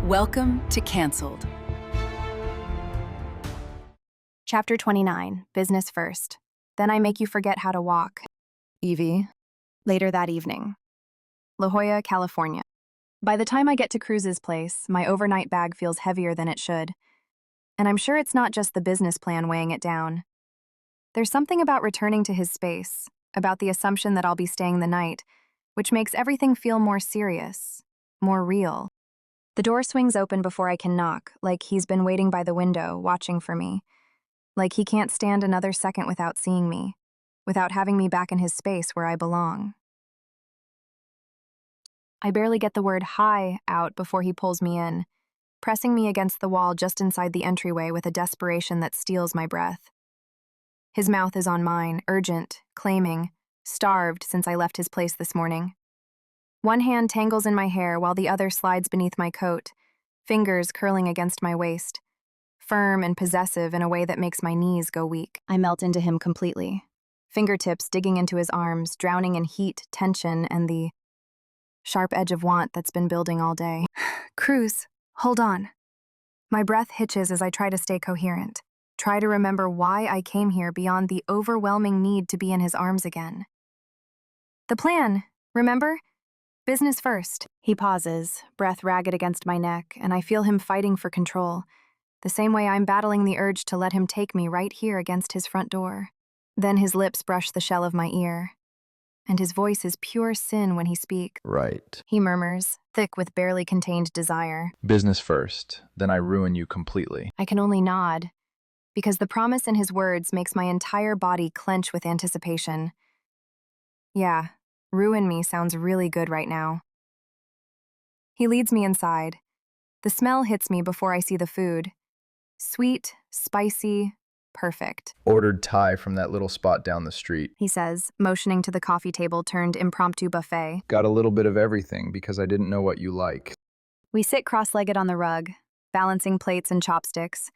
Welcome to Cancelled. Chapter 29, Business First. Then I Make You Forget How to Walk. Evie. Later that evening. La Jolla, California. By the time I get to Cruz's place, my overnight bag feels heavier than it should. And I'm sure it's not just the business plan weighing it down. There's something about returning to his space, about the assumption that I'll be staying the night, which makes everything feel more serious, more real. The door swings open before I can knock, like he's been waiting by the window, watching for me. Like he can't stand another second without seeing me, without having me back in his space where I belong. I barely get the word "hi" out before he pulls me in, pressing me against the wall just inside the entryway with a desperation that steals my breath. His mouth is on mine, urgent, claiming, starved since I left his place this morning. One hand tangles in my hair while the other slides beneath my coat, fingers curling against my waist, firm and possessive in a way that makes my knees go weak. I melt into him completely, fingertips digging into his arms, drowning in heat, tension, and the sharp edge of want that's been building all day. Cruz, hold on. My breath hitches as I try to stay coherent, try to remember why I came here beyond the overwhelming need to be in his arms again. The plan, remember? Business first. He pauses, breath ragged against my neck, and I feel him fighting for control, the same way I'm battling the urge to let him take me right here against his front door. Then his lips brush the shell of my ear, and his voice is pure sin when he speaks. Right. He murmurs, thick with barely contained desire. Business first, then I ruin you completely. I can only nod, because the promise in his words makes my entire body clench with anticipation. Yeah. Ruin me sounds really good right now. He leads me inside. The smell hits me before I see the food. Sweet, spicy, perfect. Ordered Thai from that little spot down the street. He says, motioning to the coffee table turned impromptu buffet. Got a little bit of everything because I didn't know what you like. We sit cross-legged on the rug, balancing plates and chopsticks.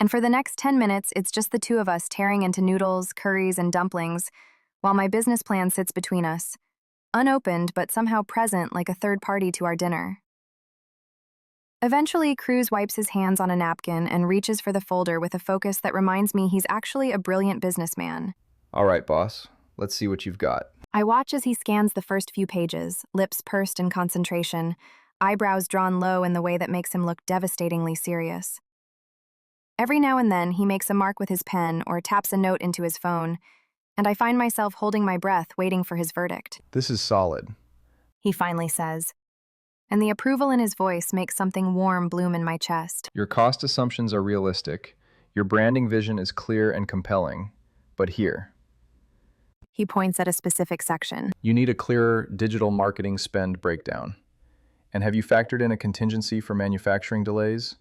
And for the next 10 minutes, it's just the two of us tearing into noodles, curries, and dumplings, while my business plan sits between us, unopened but somehow present like a third party to our dinner. Eventually, Cruz wipes his hands on a napkin and reaches for the folder with a focus that reminds me he's actually a brilliant businessman. All right, boss. Let's see what you've got. I watch as he scans the first few pages, lips pursed in concentration, eyebrows drawn low in the way that makes him look devastatingly serious. Every now and then, he makes a mark with his pen or taps a note into his phone, and I find myself holding my breath, waiting for his verdict. This is solid. He finally says, and the approval in his voice makes something warm bloom in my chest. Your cost assumptions are realistic. Your branding vision is clear and compelling. But here, He points at a specific section. you need a clearer digital marketing spend breakdown. And have you factored in a contingency for manufacturing delays,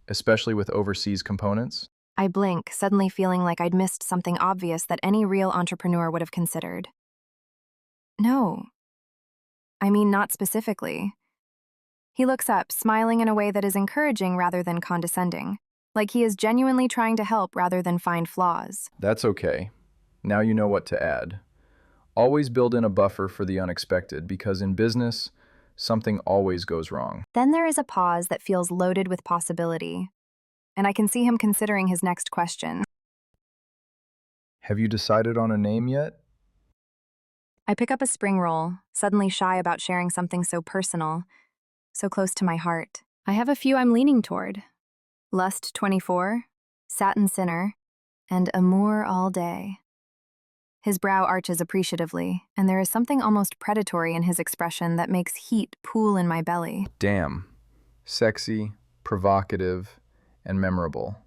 especially with overseas components? I blink, suddenly feeling like I'd missed something obvious that any real entrepreneur would have considered. No. I mean, not specifically. He looks up, smiling in a way that is encouraging rather than condescending, like he is genuinely trying to help rather than find flaws. That's okay. Now you know what to add. Always build in a buffer for the unexpected, because in business, something always goes wrong. Then there is a pause that feels loaded with possibility, and I can see him considering his next question. Have you decided on a name yet? I pick up a spring roll, suddenly shy about sharing something so personal, so close to my heart. I have a few I'm leaning toward. Lust 24, Satin Sinner, and Amour All Day. His brow arches appreciatively, and there is something almost predatory in his expression that makes heat pool in my belly. Damn. Sexy, provocative, and memorable.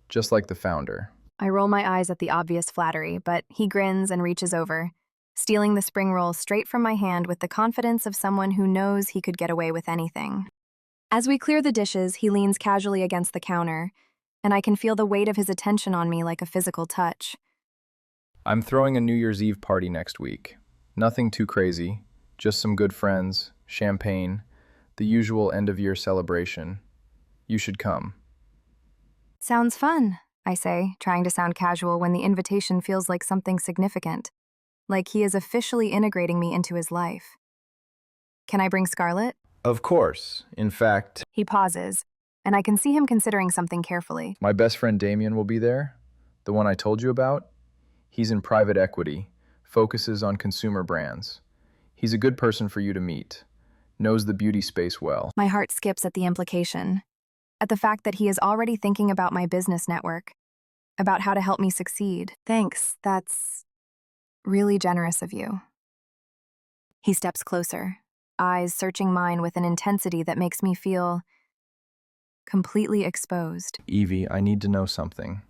Just like the founder. I roll my eyes at the obvious flattery, but he grins and reaches over, stealing the spring roll straight from my hand with the confidence of someone who knows he could get away with anything. As we clear the dishes, he leans casually against the counter, and I can feel the weight of his attention on me like a physical touch. I'm throwing a New Year's Eve party next week. Nothing too crazy, just some good friends, champagne, the usual end-of-year celebration. You should come. Sounds fun, I say, trying to sound casual when the invitation feels like something significant, like he is officially integrating me into his life. Can I bring Scarlett? Of course. In fact, He pauses, and I can see him considering something carefully. my best friend Damien will be there, the one I told you about. He's in private equity, focuses on consumer brands. He's a good person for you to meet, knows the beauty space well. My heart skips at the implication, at the fact that he is already thinking about my business network, about how to help me succeed. Thanks, that's really generous of you. He steps closer, eyes searching mine with an intensity that makes me feel completely exposed. Evie, I need to know something.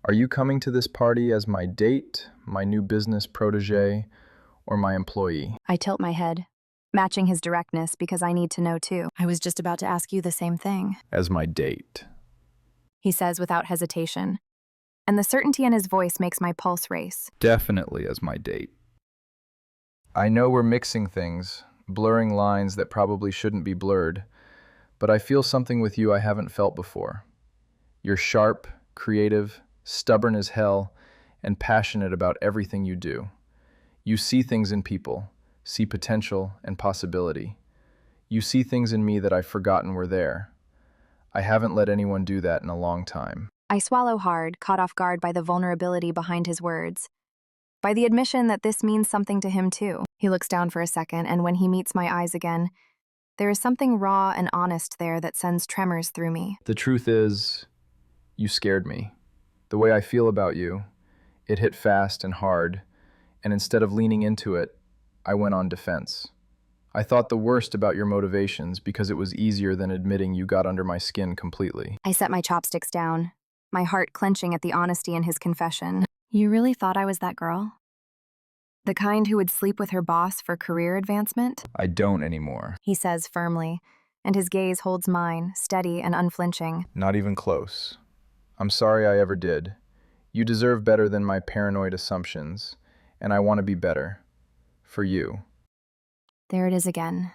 Are you coming to this party as my date, my new business protege, or my employee? I tilt my head, matching his directness because I need to know too. I was just about to ask you the same thing, As my date. he says without hesitation, and the certainty in his voice makes my pulse race. Definitely as my date. I know we're mixing things, blurring lines that probably shouldn't be blurred, but I feel something with you I haven't felt before. You're sharp, creative, stubborn as hell, and passionate about everything you do. You see things in people, see potential and possibility. You see things in me that I've forgotten were there. I haven't let anyone do that in a long time. I swallow hard, caught off guard by the vulnerability behind his words, by the admission that this means something to him too. He looks down for a second, and when he meets my eyes again, there is something raw and honest there that sends tremors through me. The truth is, you scared me. The way I feel about you, it hit fast and hard, and instead of leaning into it, I went on defense. I thought the worst about your motivations because it was easier than admitting you got under my skin completely. I set my chopsticks down, my heart clenching at the honesty in his confession. You really thought I was that girl? The kind who would sleep with her boss for career advancement? I don't anymore. He says firmly, and his gaze holds mine, steady and unflinching. Not even close. I'm sorry I ever did. You deserve better than my paranoid assumptions, and I want to be better. For you. There it is again.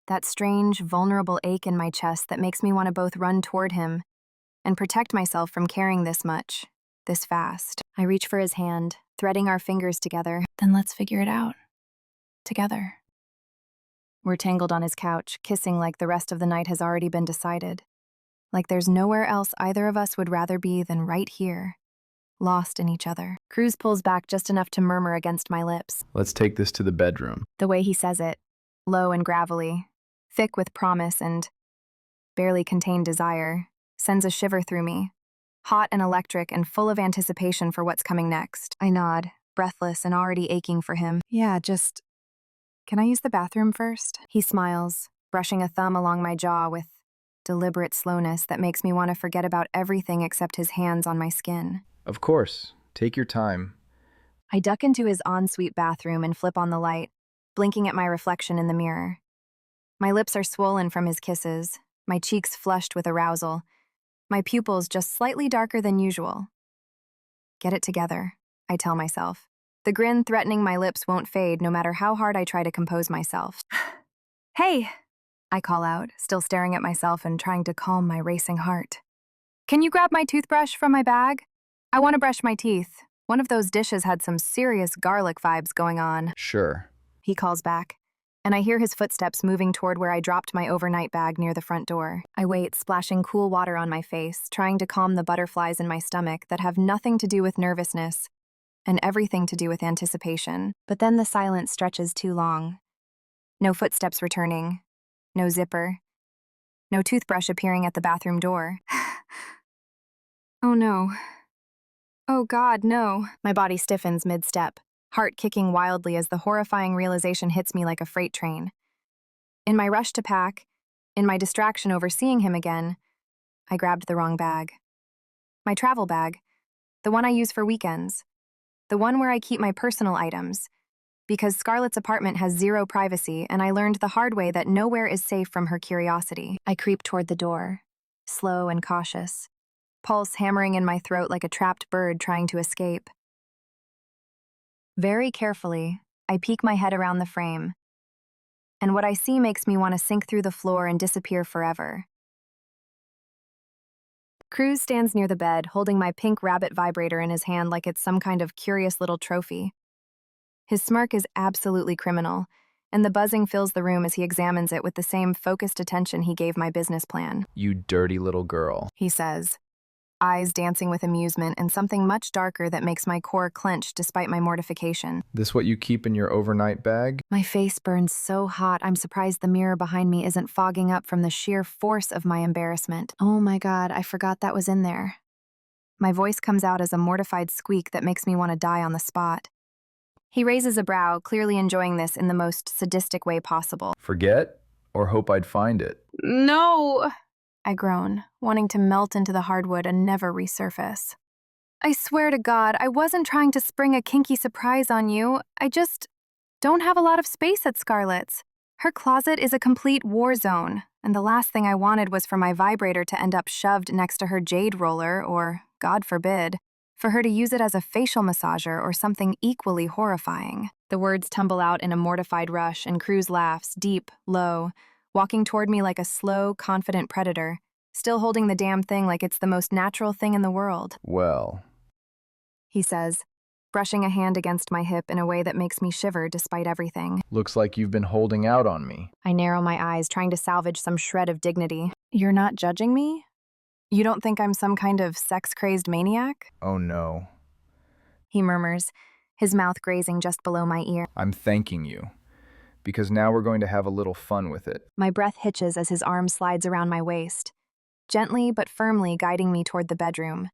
That strange, vulnerable ache in my chest that makes me want to both run toward him and protect myself from carrying this much, this fast. I reach for his hand, threading our fingers together. Then let's figure it out. Together. We're tangled on his couch, kissing like the rest of the night has already been decided. Like there's nowhere else either of us would rather be than right here, lost in each other. Cruz pulls back just enough to murmur against my lips. Let's take this to the bedroom. The way he says it, low and gravelly, thick with promise and barely contained desire, sends a shiver through me, hot and electric and full of anticipation for what's coming next. I nod, breathless and already aching for him. Yeah, just... Can I use the bathroom first? He smiles, brushing a thumb along my jaw with deliberate slowness that makes me want to forget about everything except his hands on my skin. Of course. Take your time. I duck into his ensuite bathroom and flip on the light, blinking at my reflection in the mirror. My lips are swollen from his kisses, my cheeks flushed with arousal, my pupils just slightly darker than usual. Get it together, I tell myself. The grin threatening my lips won't fade no matter how hard I try to compose myself. Hey, I call out, still staring at myself and trying to calm my racing heart. Can you grab my toothbrush from my bag? I want to brush my teeth. One of those dishes had some serious garlic vibes going on. Sure. He calls back, and I hear his footsteps moving toward where I dropped my overnight bag near the front door. I wait, splashing cool water on my face, trying to calm the butterflies in my stomach that have nothing to do with nervousness and everything to do with anticipation. But then the silence stretches too long. No footsteps returning, no zipper, no toothbrush appearing at the bathroom door. Oh no. Oh God, no. My body stiffens mid-step, heart kicking wildly as the horrifying realization hits me like a freight train. In my rush to pack, in my distraction over seeing him again, I grabbed the wrong bag. My travel bag, the one I use for weekends, the one where I keep my personal items, because Scarlett's apartment has zero privacy and I learned the hard way that nowhere is safe from her curiosity. I creep toward the door, slow and cautious, pulse hammering in my throat like a trapped bird trying to escape. Very carefully, I peek my head around the frame, and what I see makes me want to sink through the floor and disappear forever. Cruz stands near the bed, holding my pink rabbit vibrator in his hand like it's some kind of curious little trophy. His smirk is absolutely criminal, and the buzzing fills the room as he examines it with the same focused attention he gave my business plan. You dirty little girl. He says, eyes dancing with amusement and something much darker that makes my core clench despite my mortification. This what you keep in your overnight bag? My face burns so hot, I'm surprised the mirror behind me isn't fogging up from the sheer force of my embarrassment. Oh my God, I forgot that was in there. My voice comes out as a mortified squeak that makes me want to die on the spot. He raises a brow, clearly enjoying this in the most sadistic way possible. Forget? Or hope I'd find it? No, I groan, wanting to melt into the hardwood and never resurface. I swear to God, I wasn't trying to spring a kinky surprise on you. I just don't have a lot of space at Scarlett's. Her closet is a complete war zone, and the last thing I wanted was for my vibrator to end up shoved next to her jade roller or, God forbid, for her to use it as a facial massager or something equally horrifying. The words tumble out in a mortified rush, and Cruz laughs, deep, low, walking toward me like a slow, confident predator, still holding the damn thing like it's the most natural thing in the world. Well, He says, brushing a hand against my hip in a way that makes me shiver despite everything. looks like you've been holding out on me. I narrow my eyes, trying to salvage some shred of dignity. You're not judging me? You don't think I'm some kind of sex-crazed maniac? Oh no. He murmurs, his mouth grazing just below my ear. I'm thanking you. Because now we're going to have a little fun with it. My breath hitches as his arm slides around my waist, gently but firmly guiding me toward the bedroom.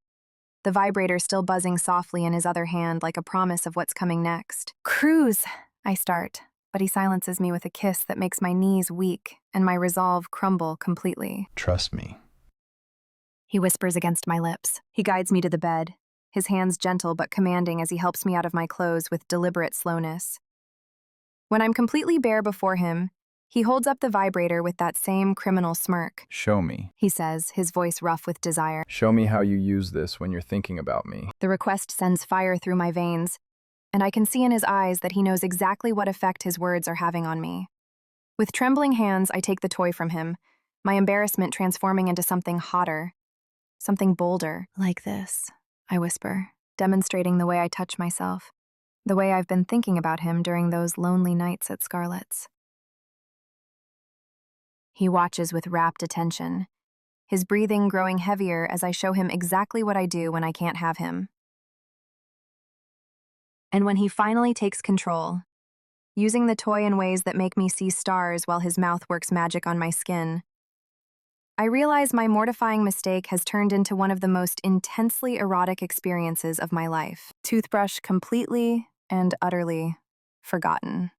The vibrator still buzzing softly in his other hand like a promise of what's coming next. Cruz, I start, but he silences me with a kiss that makes my knees weak and my resolve crumble completely. Trust me. He whispers against my lips. He guides me to the bed, his hands gentle but commanding as he helps me out of my clothes with deliberate slowness. When I'm completely bare before him, he holds up the vibrator with that same criminal smirk. Show me. He says, his voice rough with desire. Show me how you use this when you're thinking about me. The request sends fire through my veins, and I can see in his eyes that he knows exactly what effect his words are having on me. With trembling hands, I take the toy from him, my embarrassment transforming into something hotter, something bolder. Like this, I whisper, demonstrating the way I touch myself, the way I've been thinking about him during those lonely nights at Scarlett's. He watches with rapt attention, his breathing growing heavier as I show him exactly what I do when I can't have him. And when he finally takes control, using the toy in ways that make me see stars while his mouth works magic on my skin, I realize my mortifying mistake has turned into one of the most intensely erotic experiences of my life. Toothbrush completely and utterly forgotten.